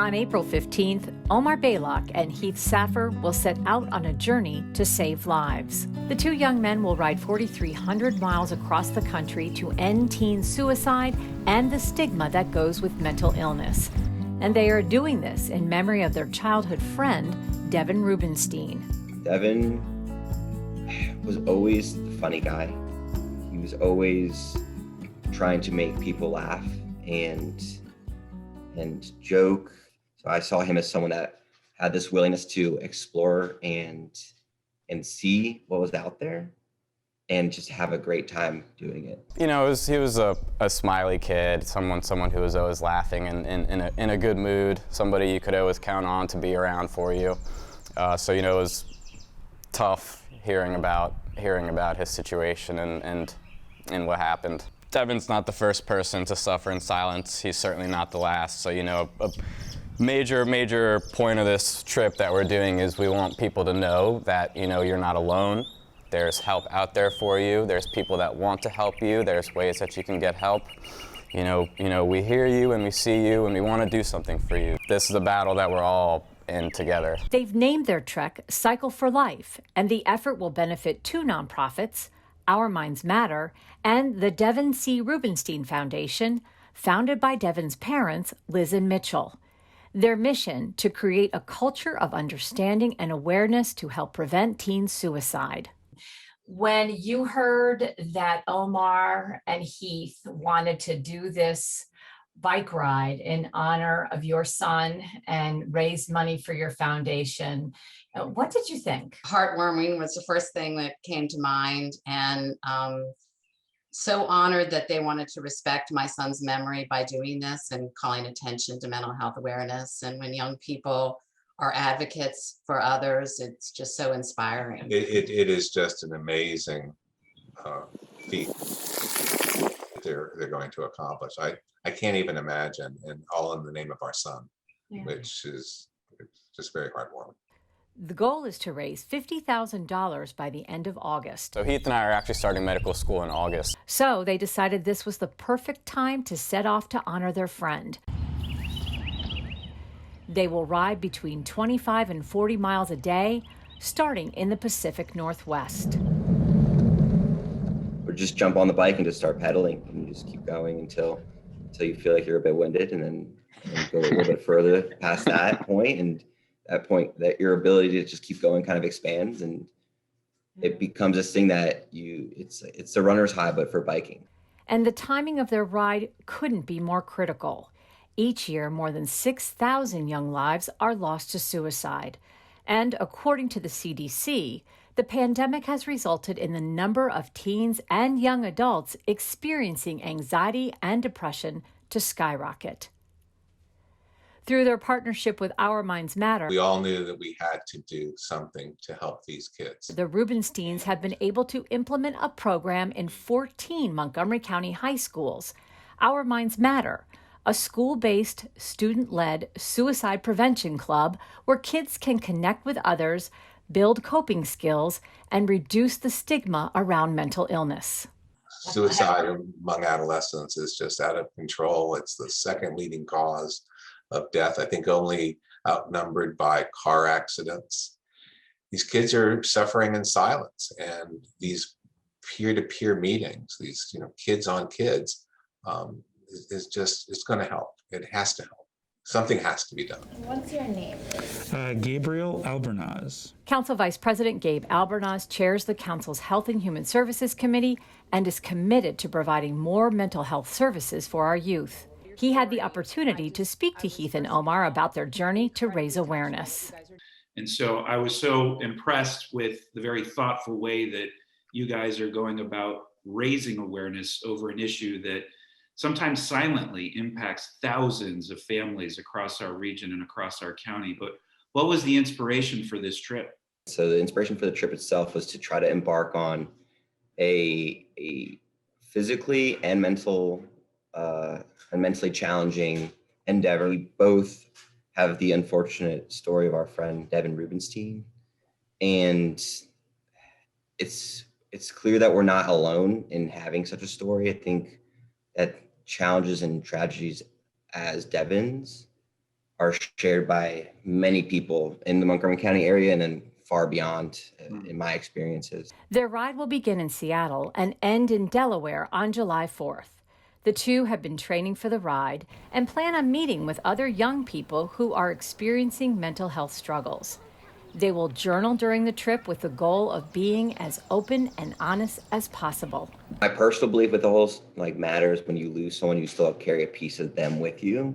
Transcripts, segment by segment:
On April 15th, Omar Baylock and Heath Saffer will set out on a journey to save lives. The two young men will ride 4,300 miles across the country to end teen suicide and the stigma that goes with mental illness. And they are doing this in memory of their childhood friend, Devin Rubenstein. Devin was always the funny guy. He was always trying to make people laugh and joke. So I saw him as someone that had this willingness to explore and see what was out there and just have a great time doing it. You know, he was a smiley kid, someone who was always laughing and in a good mood, somebody you could always count on to be around for you. So, you know, it was tough hearing about his situation and what happened. Devin's not the first person to suffer in silence. He's certainly not the last. So, you know, a major point of this trip that we're doing is we want people to know that, you know, you're not alone. There's help out there for you. There's people that want to help you. There's ways that you can get help. You know, we hear you and we see you and we want to do something for you. This is a battle that we're all in together. They've named their trek Cycle4Life, and the effort will benefit two nonprofits, Our Minds Matter and the Devin C. Rubenstein Foundation, founded by Devin's parents, Liz and Mitchell. Their mission to create a culture of understanding and awareness to help prevent teen suicide. When you heard that Omar and Heath wanted to do this bike ride in honor of your son and raise money for your foundation, what did you think? Heartwarming was the first thing that came to mind, and so honored that they wanted to respect my son's memory by doing this and calling attention to mental health awareness. And when young people are advocates for others, it's just so inspiring. It is just an amazing feat that they're going to accomplish. I can't even imagine, and all in the name of our son, which is just very heartwarming. The goal is to raise $50,000 by the end of August. So Heath and I are actually starting medical school in August. So they decided this was the perfect time to set off to honor their friend. They will ride between 25 and 40 miles a day, starting in the Pacific Northwest. Or just jump on the bike and just start pedaling and you just keep going until you feel like you're a bit winded, and then go a little bit further past that point, and that point that your ability to just keep going kind of expands, and it becomes this thing that it's a runner's high, but for biking. And the timing of their ride couldn't be more critical. Each year, more than 6,000 young lives are lost to suicide. And according to the CDC, the pandemic has resulted in the number of teens and young adults experiencing anxiety and depression to skyrocket. Through their partnership with Our Minds Matter, we all knew that we had to do something to help these kids. The Rubensteins have been able to implement a program in 14 Montgomery County high schools. Our Minds Matter, a school-based, student-led suicide prevention club where kids can connect with others, build coping skills, and reduce the stigma around mental illness. Suicide among adolescents is just out of control. It's the second leading cause of death, I think only outnumbered by car accidents. These kids are suffering in silence, and these peer-to-peer meetings, these kids on kids, it's going to help. It has to help. Something has to be done. What's your name? Gabriel Albernaz. Council Vice President Gabe Albernaz chairs the Council's Health and Human Services Committee and is committed to providing more mental health services for our youth. He had the opportunity to speak to Heath and Omar about their journey to raise awareness. And so I was so impressed with the very thoughtful way that you guys are going about raising awareness over an issue that sometimes silently impacts thousands of families across our region and across our county. But what was the inspiration for this trip? So the inspiration for the trip itself was to try to embark on a physically and mentally challenging endeavor. We both have the unfortunate story of our friend Devin Rubenstein, and it's clear that we're not alone in having such a story. I think that challenges and tragedies as Devin's are shared by many people in the Montgomery County area and then far beyond in my experiences. Their ride will begin in Seattle and end in Delaware on July 4th. The two have been training for the ride and plan on meeting with other young people who are experiencing mental health struggles. They will journal during the trip with the goal of being as open and honest as possible. My personal belief with the whole matters, when you lose someone, you still carry a piece of them with you.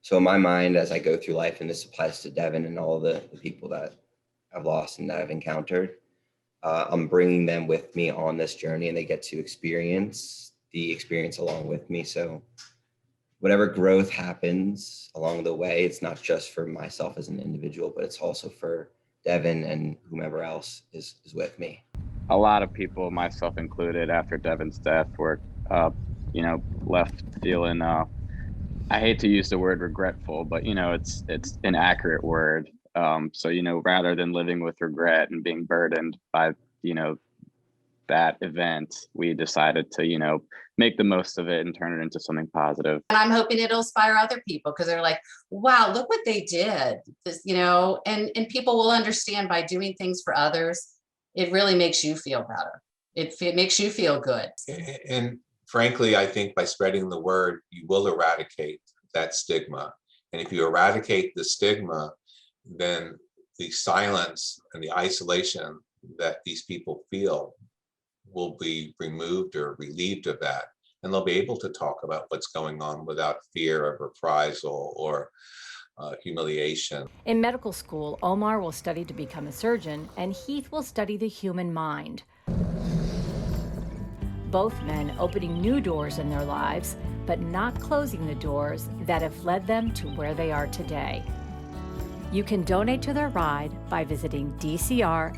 So in my mind, as I go through life, and this applies to Devin and all the people that I've lost and that I've encountered, I'm bringing them with me on this journey, and they get to experience the experience along with me. So whatever growth happens along the way, it's not just for myself as an individual, but it's also for Devin and whomever else is with me. A lot of people, myself included, after Devin's death were, left feeling, I hate to use the word regretful, but, it's an accurate word. So, rather than living with regret and being burdened by, that event, we decided to, make the most of it and turn it into something positive. And I'm hoping it'll inspire other people, because they're like, wow, look what they did. This, and people will understand, by doing things for others, it really makes you feel better. It makes you feel good. And frankly, I think by spreading the word, you will eradicate that stigma. And if you eradicate the stigma, then the silence and the isolation that these people feel will be removed or relieved of that. And they'll be able to talk about what's going on without fear of reprisal or humiliation. In medical school, Omar will study to become a surgeon, and Heath will study the human mind. Both men opening new doors in their lives, but not closing the doors that have led them to where they are today. You can donate to their ride by visiting dcrfinc.org.